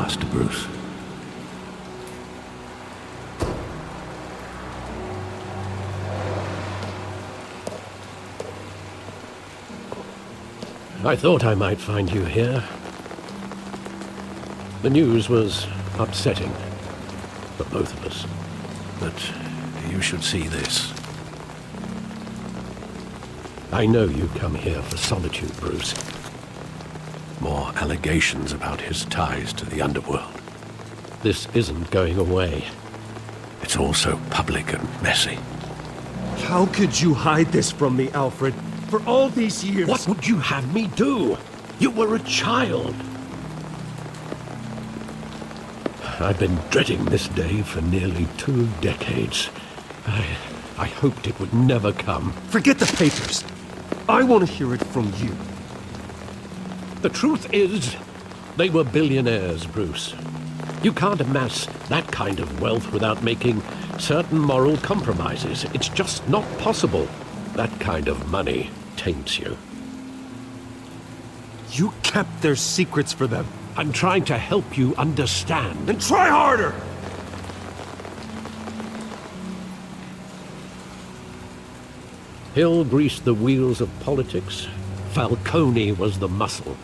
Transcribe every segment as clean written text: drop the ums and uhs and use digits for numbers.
Master Bruce. I thought I might find you here. The news was upsetting for both of us. But you should see this. I know you come here for solitude, Bruce. More allegations about his ties to the underworld. This isn't going away. It's all so public and messy. How could you hide this from me, Alfred? For all these years... What would you have me do? You were a child. I've been dreading this day for nearly 2 decades. I hoped it would never come. Forget the papers. I want to hear it from you. The truth is, they were billionaires, Bruce. You can't amass that kind of wealth without making certain moral compromises. It's just not possible. That kind of money taints you. You kept their secrets for them. I'm trying to help you understand. Then try harder! Hill greased the wheels of politics. Falcone was the muscle.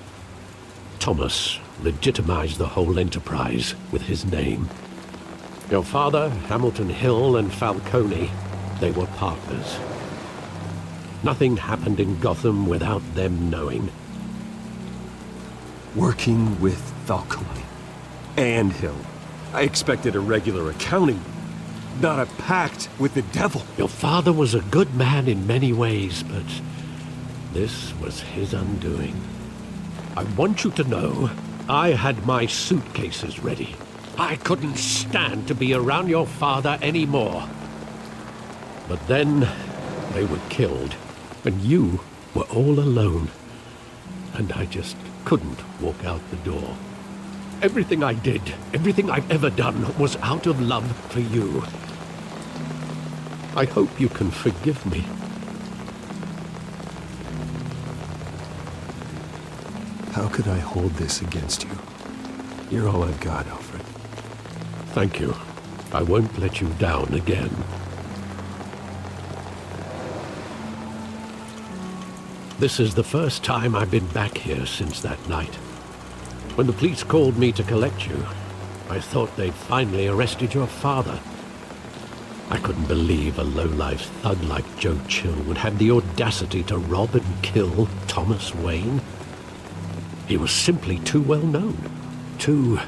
Thomas legitimized the whole enterprise with his name. Your father, Hamilton Hill, and Falcone, they were partners. Nothing happened in Gotham without them knowing. Working with Falcone and Hill. I expected a regular accounting, not a pact with the devil. Your father was a good man in many ways, but this was his undoing. I want you to know, I had my suitcases ready. I couldn't stand to be around your father anymore. But then, they were killed, and you were all alone. And I just couldn't walk out the door. Everything I did, everything I've ever done, was out of love for you. I hope you can forgive me. How could I hold this against you? You're all I've got, Alfred. Thank you. I won't let you down again. This is the first time I've been back here since that night. When the police called me to collect you, I thought they'd finally arrested your father. I couldn't believe a low-life thug like Joe Chill would have the audacity to rob and kill Thomas Wayne. He was simply too well known. Too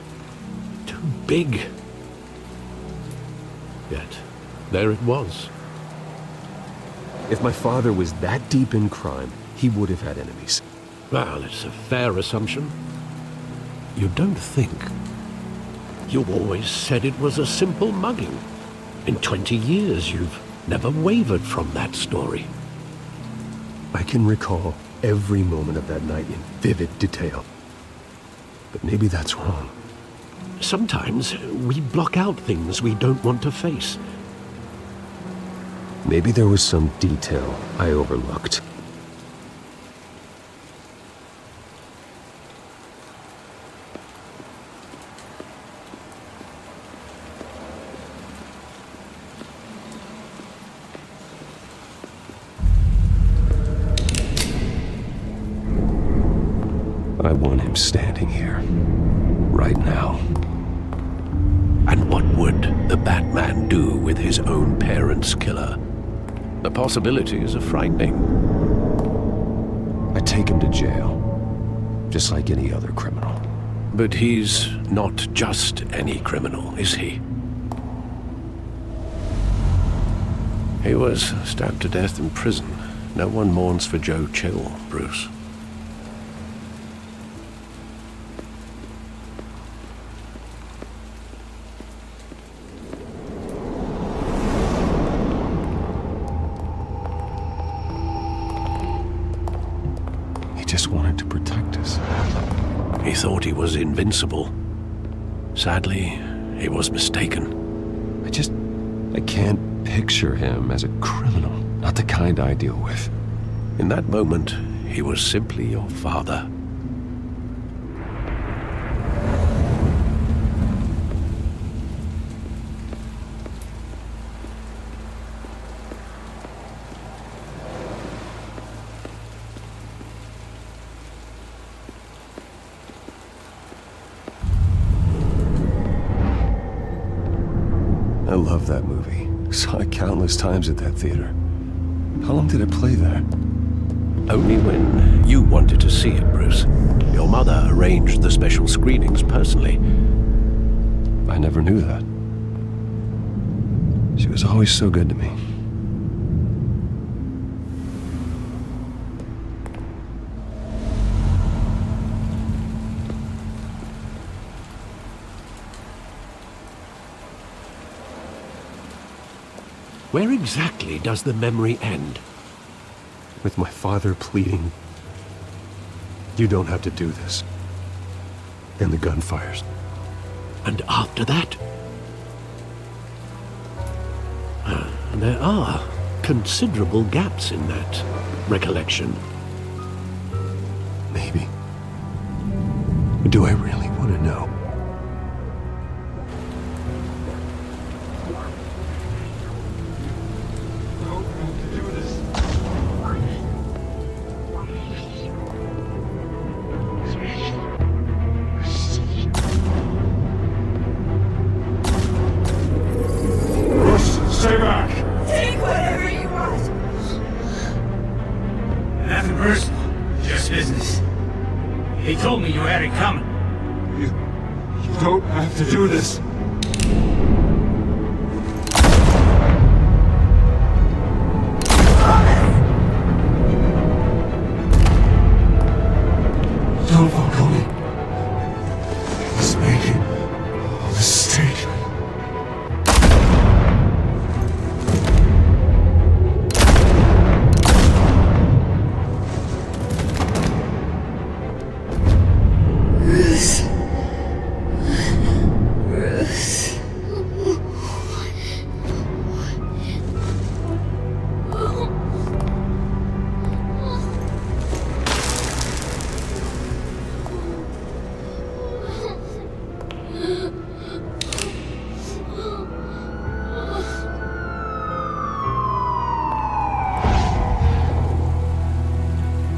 big. Yet, there it was. If my father was that deep in crime, he would have had enemies. Well, it's a fair assumption. You don't think. You always said it was a simple mugging. In 20 years, you've never wavered from that story. I can recall every moment of that night in vivid detail. But maybe that's wrong. Sometimes we block out things we don't want to face. Maybe there was some detail I overlooked. I want him standing here, right now. And what would the Batman do with his own parents' killer? The possibilities are frightening. I take him to jail, just like any other criminal. But he's not just any criminal, is he? He was stabbed to death in prison. No one mourns for Joe Chill, Bruce. Just wanted to protect us. He thought he was invincible. Sadly, he was mistaken. I can't picture him as a criminal. Not the kind I deal with. In that moment, he was simply your father. I love that movie. Saw it countless times at that theater. How long did it play there? Only when you wanted to see it, Bruce. Your mother arranged the special screenings personally. I never knew that. She was always so good to me. Where exactly does the memory end? With my father pleading, "You don't have to do this." And the gun fires. And after that? There are considerable gaps in that recollection. Maybe. But do I really want to know? Stay back! Take whatever you want! Nothing personal, just business. He told me you had it coming. You don't have to do this. Don't follow me. Let's make a mistake.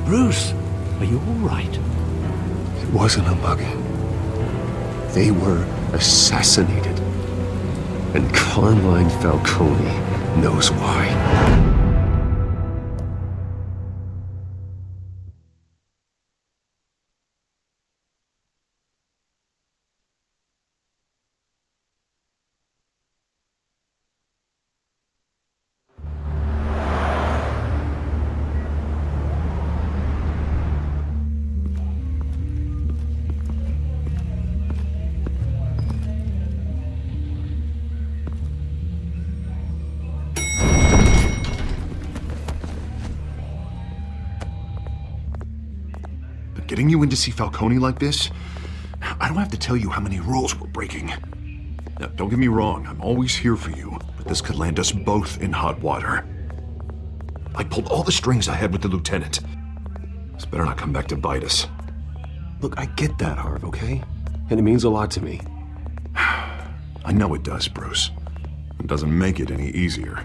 Bruce, are you all right? It wasn't a mugging. They were assassinated. And Carmine Falcone knows why. Getting you in to see Falcone like this? I don't have to tell you how many rules we're breaking. Now, don't get me wrong, I'm always here for you, but this could land us both in hot water. I pulled all the strings I had with the lieutenant. This better not come back to bite us. Look, I get that, Harv, okay? And it means a lot to me. I know it does, Bruce. It doesn't make it any easier.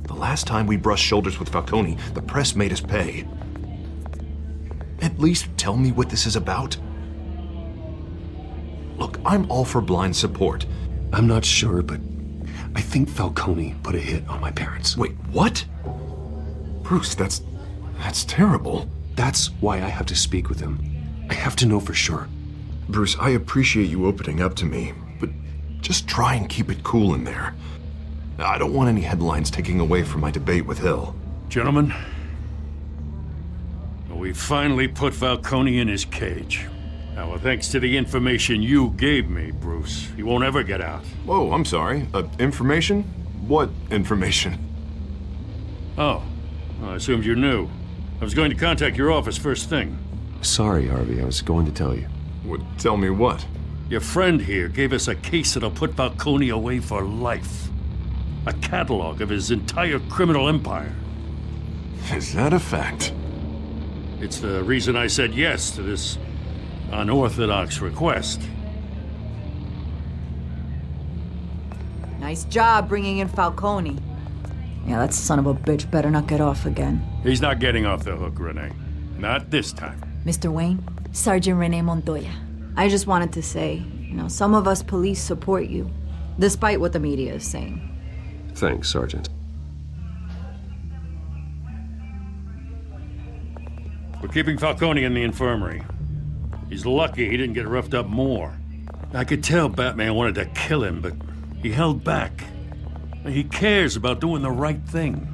The last time we brushed shoulders with Falcone, the press made us pay. At least tell me what this is about. Look, I'm all for blind support. I'm not sure, but I think Falcone put a hit on my parents. Wait, what? Bruce, that's terrible. That's why I have to speak with him. I have to know for sure. Bruce, I appreciate you opening up to me, but just try and keep it cool in there. I don't want any headlines taking away from my debate with Hill. Gentlemen, we finally put Falcone in his cage. Now, thanks to the information you gave me, Bruce, he won't ever get out. Whoa, I'm sorry. Information? What information? Oh, I assumed you knew. I was going to contact your office first thing. Sorry, Harvey, I was going to tell you. Tell me what? Your friend here gave us a case that'll put Falcone away for life. A catalog of his entire criminal empire. Is that a fact? It's the reason I said yes to this unorthodox request. Nice job bringing in Falcone. Yeah, that son of a bitch better not get off again. He's not getting off the hook, Renee. Not this time. Mr. Wayne, Sergeant Renee Montoya. I just wanted to say, some of us police support you. despite what the media is saying. Thanks, Sergeant. We're keeping Falcone in the infirmary. He's lucky he didn't get roughed up more. I could tell Batman wanted to kill him, but he held back. He cares about doing the right thing.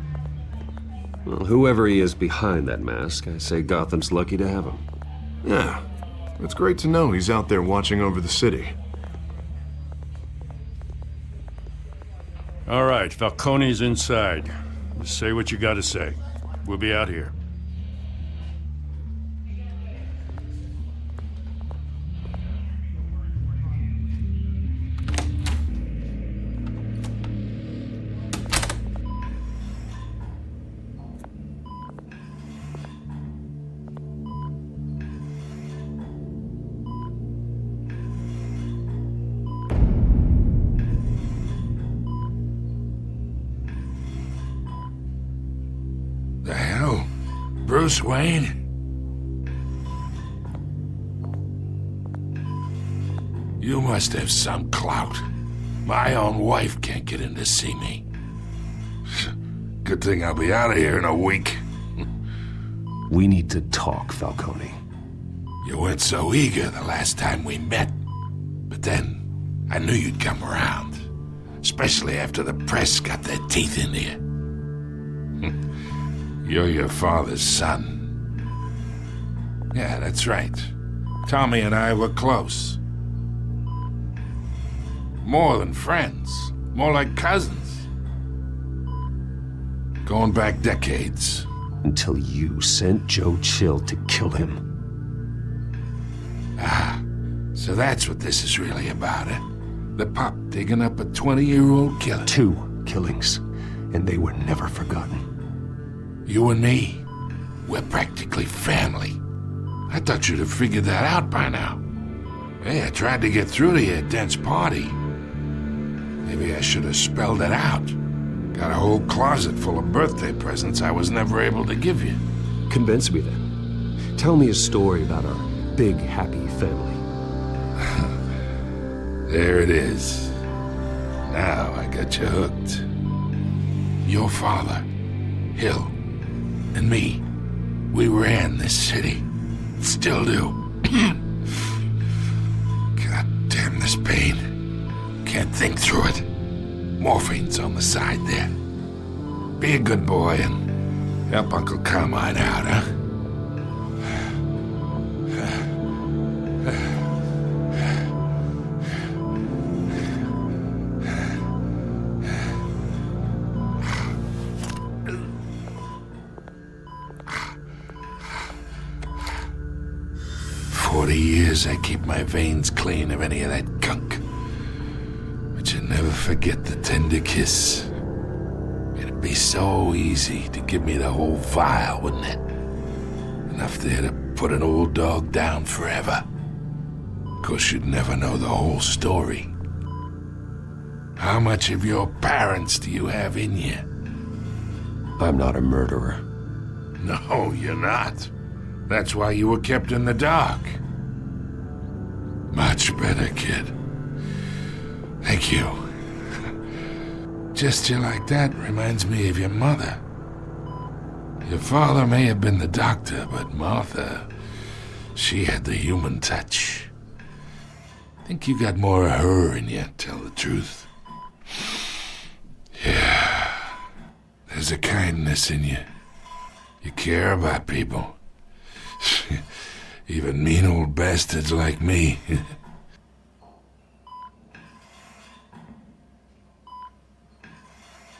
Well, whoever he is behind that mask, I say Gotham's lucky to have him. Yeah, it's great to know he's out there watching over the city. All right, Falcone's inside. Just say what you gotta say. We'll be out here. The hell? Bruce Wayne? You must have some clout. My own wife can't get in to see me. Good thing I'll be out of here in a week. We need to talk, Falcone. You weren't so eager the last time we met. But then, I knew you'd come around. Especially after the press got their teeth into you. You're your father's son. Yeah, that's right. Tommy and I were close. More than friends. More like cousins. Going back decades. Until you sent Joe Chill to kill him. Ah, so that's what this is really about, eh? The pup digging up a 20-year-old killer. 2 killings, and they were never forgotten. You and me, we're practically family. I thought you'd have figured that out by now. Hey, I tried to get through to you at Dent's party. Maybe I should have spelled it out. Got a whole closet full of birthday presents I was never able to give you. Convince me then. Tell me a story about our big, happy family. There it is. Now I got you hooked. Your father, Hill, and me, we ran this city. Still do. God damn this pain. Can't think through it. Morphine's on the side there. Be a good boy and help Uncle Carmine out, huh? 40 years I keep my veins clean of any of that gunk. But you never forget the tender kiss. It'd be so easy to give me the whole vial, wouldn't it? Enough there to put an old dog down forever. Of course, you'd never know the whole story. How much of your parents do you have in you? I'm not a murderer. No, you're not. That's why you were kept in the dark. Much better, kid. Thank you. Gesture like that reminds me of your mother. Your father may have been the doctor, but Martha, she had the human touch. Think you got more of her in you, tell the truth. Yeah. There's a kindness in you. You care about people. Even mean old bastards like me.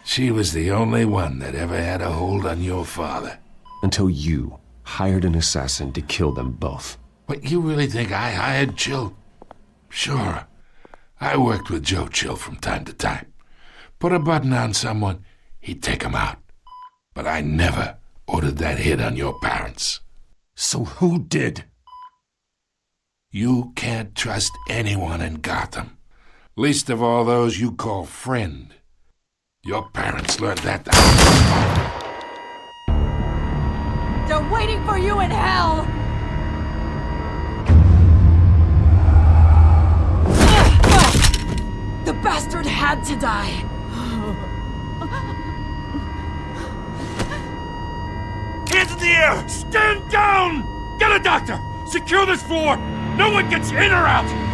She was the only one that ever had a hold on your father. Until you hired an assassin to kill them both. What, you really think I hired Chill? Sure. I worked with Joe Chill from time to time. Put a button on someone, he'd take him out. But I never ordered that hit on your parents. So who did? You can't trust anyone in Gotham. Least of all those you call friend. Your parents learned that. They're waiting for you in hell! The bastard had to die. Hands in the air! Stand down! Get a doctor! Secure this floor! No one gets in or out!